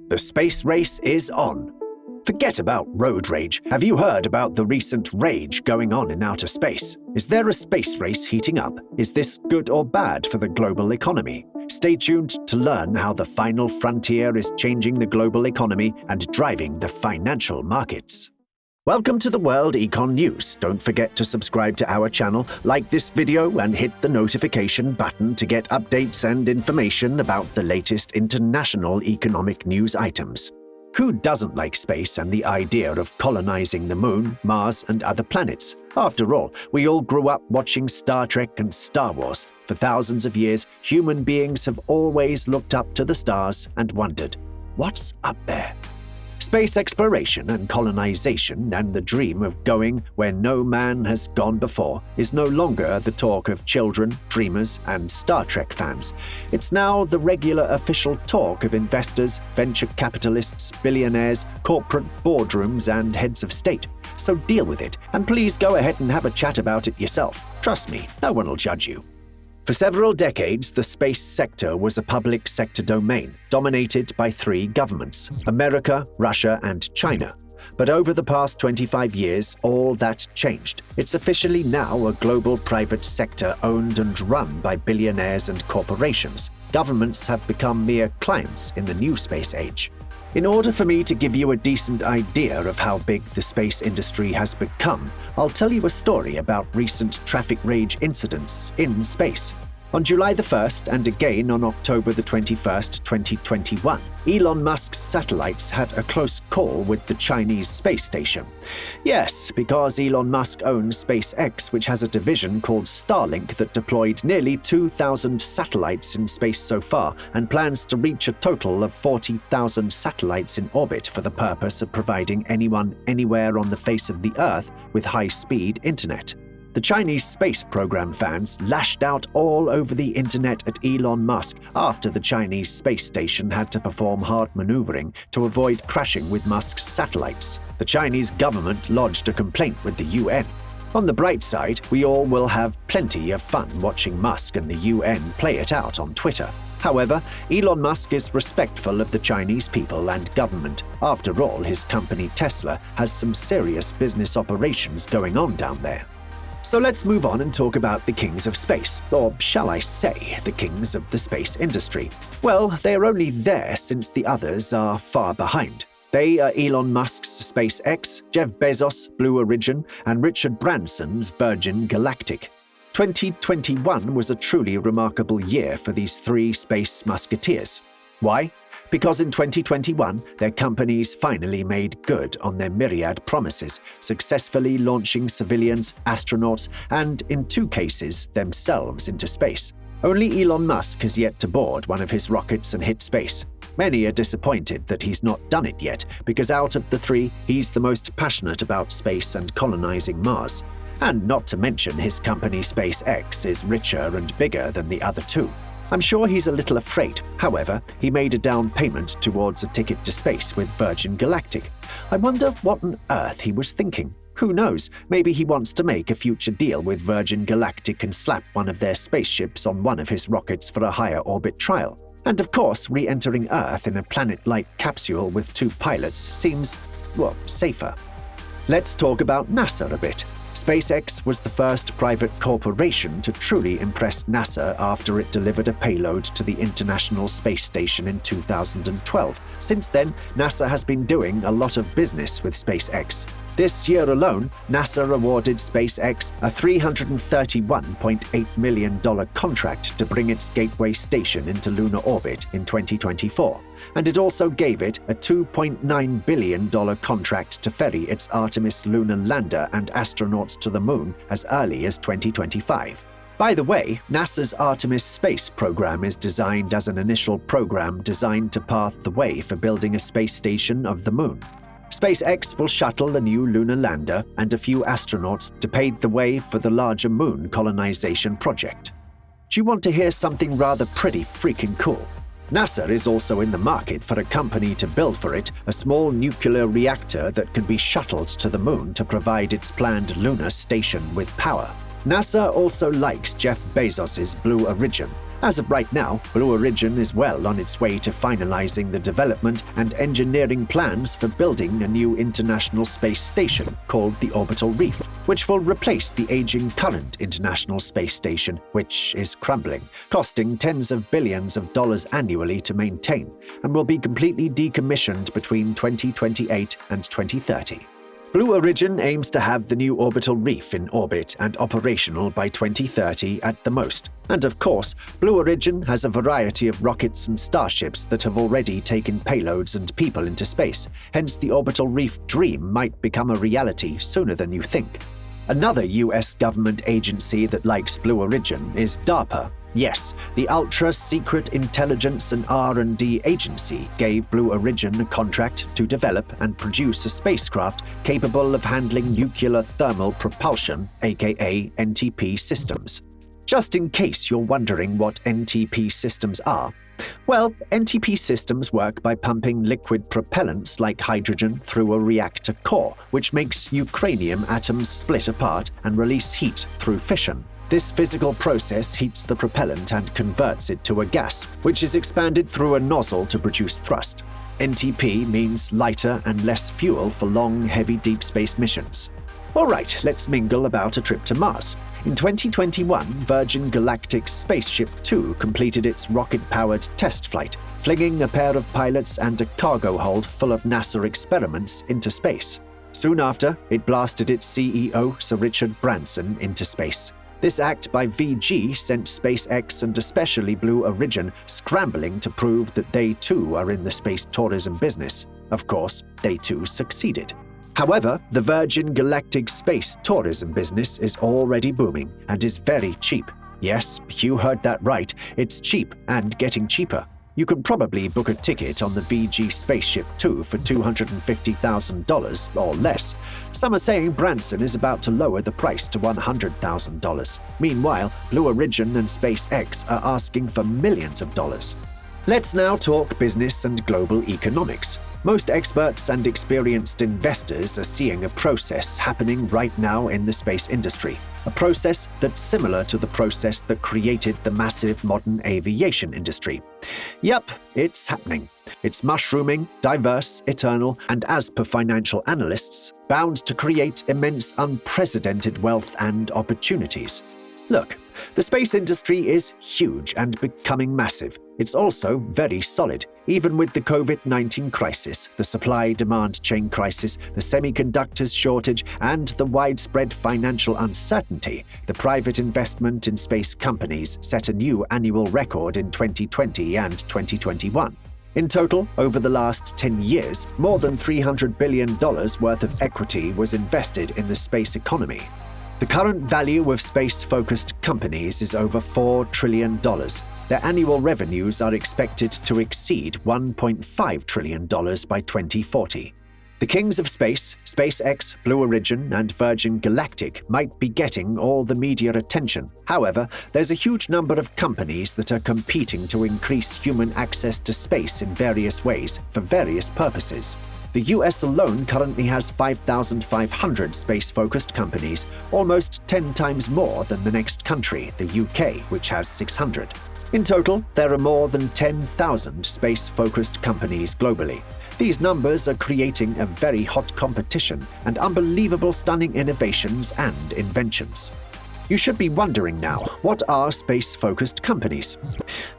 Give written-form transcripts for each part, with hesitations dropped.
The space race is on. Forget about road rage. Have you heard about the recent rage going on in outer space? Is there a space race heating up? Is this good or bad for the global economy? Stay tuned to learn how the final frontier is changing the global economy and driving the financial markets. Welcome to the World Econ News. Don't forget to subscribe to our channel, like this video, and hit the notification button to get updates and information about the latest international economic news items. Who doesn't like space and the idea of colonizing the moon, Mars, and other planets? After all, we all grew up watching Star Trek and Star Wars. For thousands of years, human beings have always looked up to the stars and wondered, what's up there? Space exploration and colonization and the dream of going where no man has gone before is no longer the talk of children, dreamers, and Star Trek fans. It's now the regular official talk of investors, venture capitalists, billionaires, corporate boardrooms, and heads of state. So deal with it, and please go ahead and have a chat about it yourself. Trust me, no one will judge you. For several decades, the space sector was a public sector domain, dominated by three governments: America, Russia, and China. But over the past 25 years, all that changed. It's officially now a global private sector owned and run by billionaires and corporations. Governments have become mere clients in the new space age. In order for me to give you a decent idea of how big the space industry has become, I'll tell you a story about recent traffic rage incidents in space. On July the 1st and again on October the 21st, 2021, Elon Musk's satellites had a close call with the Chinese space station. Yes, because Elon Musk owns SpaceX, which has a division called Starlink that deployed nearly 2,000 satellites in space so far and plans to reach a total of 40,000 satellites in orbit for the purpose of providing anyone anywhere on the face of the Earth with high-speed internet. The Chinese space program fans lashed out all over the internet at Elon Musk after the Chinese space station had to perform hard maneuvering to avoid crashing with Musk's satellites. The Chinese government lodged a complaint with the UN. On the bright side, we all will have plenty of fun watching Musk and the UN play it out on Twitter. However, Elon Musk is respectful of the Chinese people and government. After all, his company Tesla has some serious business operations going on down there. So let's move on and talk about the kings of space, or shall I say, the kings of the space industry. Well, they are only there since the others are far behind. They are Elon Musk's SpaceX, Jeff Bezos' Blue Origin, and Richard Branson's Virgin Galactic. 2021 was a truly remarkable year for these three space musketeers. Why? Because in 2021, their companies finally made good on their myriad promises, successfully launching civilians, astronauts, and, in two cases, themselves into space. Only Elon Musk has yet to board one of his rockets and hit space. Many are disappointed that he's not done it yet, because out of the three, he's the most passionate about space and colonizing Mars. And not to mention his company SpaceX is richer and bigger than the other two. I'm sure he's a little afraid. However, he made a down payment towards a ticket to space with Virgin Galactic. I wonder what on earth he was thinking. Who knows, maybe he wants to make a future deal with Virgin Galactic and slap one of their spaceships on one of his rockets for a higher orbit trial. And of course, re-entering Earth in a planet-like capsule with two pilots seems, well, safer. Let's talk about NASA a bit. SpaceX was the first private corporation to truly impress NASA after it delivered a payload to the International Space Station in 2012. Since then, NASA has been doing a lot of business with SpaceX. This year alone, NASA awarded SpaceX a $331.8 million contract to bring its Gateway station into lunar orbit in 2024. And it also gave it a $2.9 billion contract to ferry its Artemis lunar lander and astronauts to the moon as early as 2025. By the way, NASA's Artemis space program is designed as an initial program designed to path the way for building a space station of the moon. SpaceX will shuttle a new lunar lander and a few astronauts to pave the way for the larger moon colonization project. Do you want to hear something rather pretty freaking cool? NASA is also in the market for a company to build for it a small nuclear reactor that can be shuttled to the moon to provide its planned lunar station with power. NASA also likes Jeff Bezos' Blue Origin, As of right now, Blue Origin is well on its way to finalizing the development and engineering plans for building a new international space station called the Orbital Reef, which will replace the aging current International Space Station, which is crumbling, costing tens of billions of dollars annually to maintain, and will be completely decommissioned between 2028 and 2030. Blue Origin aims to have the new orbital reef in orbit and operational by 2030 at the most. And of course, Blue Origin has a variety of rockets and starships that have already taken payloads and people into space, hence the orbital reef dream might become a reality sooner than you think. Another US government agency that likes Blue Origin is DARPA. Yes, the ultra-secret intelligence and R&D agency gave Blue Origin a contract to develop and produce a spacecraft capable of handling nuclear thermal propulsion, aka NTP systems. Just in case you're wondering what NTP systems are, well, NTP systems work by pumping liquid propellants like hydrogen through a reactor core, which makes uranium atoms split apart and release heat through fission. This physical process heats the propellant and converts it to a gas, which is expanded through a nozzle to produce thrust. NTP means lighter and less fuel for long, heavy deep space missions. Alright, let's mingle about a trip to Mars. In 2021, Virgin Galactic's Spaceship Two completed its rocket-powered test flight, flinging a pair of pilots and a cargo hold full of NASA experiments into space. Soon after, it blasted its CEO, Sir Richard Branson, into space. This act by VG sent SpaceX and especially Blue Origin scrambling to prove that they too are in the space tourism business. Of course, they too succeeded. However, the Virgin Galactic space tourism business is already booming and is very cheap. Yes, you heard that right, it's cheap and getting cheaper. You can probably book a ticket on the VG Spaceship Two for $250,000 or less. Some are saying Branson is about to lower the price to $100,000. Meanwhile, Blue Origin and SpaceX are asking for millions of dollars. Let's now talk business and global economics. Most experts and experienced investors are seeing a process happening right now in the space industry, a process that's similar to the process that created the massive modern aviation industry. Yep, it's happening. It's mushrooming, diverse, eternal, and as per financial analysts, bound to create immense unprecedented wealth and opportunities. Look, the space industry is huge and becoming massive. It's also very solid. Even with the COVID-19 crisis, the supply-demand chain crisis, the semiconductors shortage, and the widespread financial uncertainty, the private investment in space companies set a new annual record in 2020 and 2021. In total, over the last 10 years, more than $300 billion worth of equity was invested in the space economy. The current value of space-focused companies is over $4 trillion. Their annual revenues are expected to exceed $1.5 trillion by 2040. The kings of space, SpaceX, Blue Origin, and Virgin Galactic might be getting all the media attention. However, there's a huge number of companies that are competing to increase human access to space in various ways, for various purposes. The US alone currently has 5,500 space-focused companies, almost 10 times more than the next country, the UK, which has 600. In total, there are more than 10,000 space-focused companies globally. These numbers are creating a very hot competition and unbelievable stunning innovations and inventions. You should be wondering now, what are space-focused companies?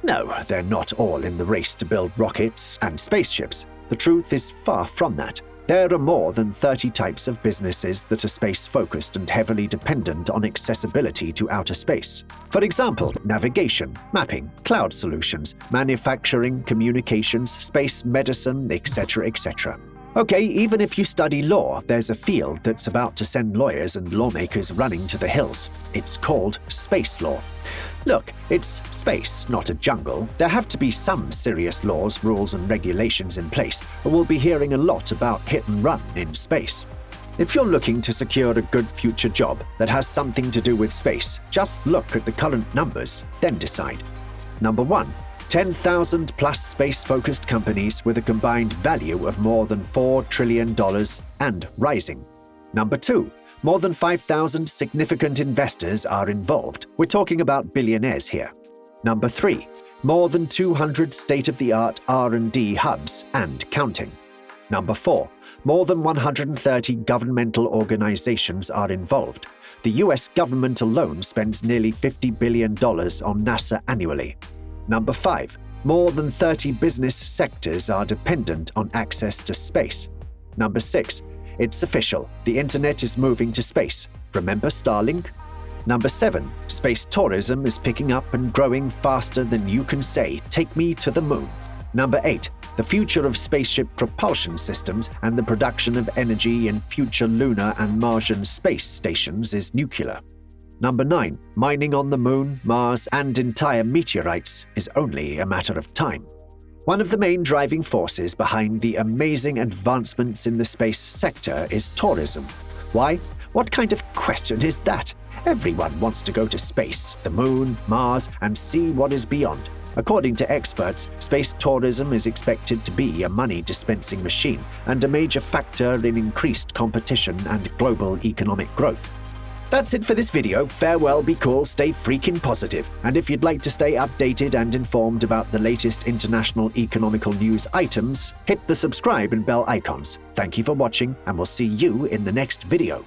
No, they're not all in the race to build rockets and spaceships. The truth is far from that. There are more than 30 types of businesses that are space-focused and heavily dependent on accessibility to outer space. For example, navigation, mapping, cloud solutions, manufacturing, communications, space medicine, etc., etc. Okay, even if you study law, there's a field that's about to send lawyers and lawmakers running to the hills. It's called space law. Look, it's space, not a jungle. There have to be some serious laws, rules, and regulations in place, or we'll be hearing a lot about hit and run in space. If you're looking to secure a good future job that has something to do with space, just look at the current numbers, then decide. Number 1. 10,000 plus space-focused companies with a combined value of more than $4 trillion and rising. Number 2. More than 5,000 significant investors are involved. We're talking about billionaires here. Number 3. More than 200 state-of-the-art R&D hubs and counting. Number 4. More than 130 governmental organizations are involved. The US government alone spends nearly $50 billion on NASA annually. Number 5. More than 30 business sectors are dependent on access to space. Number 6. It's official. The internet is moving to space. Remember Starlink? Number 7. Space tourism is picking up and growing faster than you can say, "Take me to the moon." Number 8. The future of spaceship propulsion systems and the production of energy in future lunar and Martian space stations is nuclear. Number 9. Mining on the moon, Mars, and entire meteorites is only a matter of time. One of the main driving forces behind the amazing advancements in the space sector is tourism. Why? What kind of question is that? Everyone wants to go to space, the moon, Mars, and see what is beyond. According to experts, space tourism is expected to be a money-dispensing machine and a major factor in increased competition and global economic growth. That's it for this video. Farewell, be cool, stay freaking positive. And if you'd like to stay updated and informed about the latest international economical news items, hit the subscribe and bell icons. Thank you for watching, and we'll see you in the next video.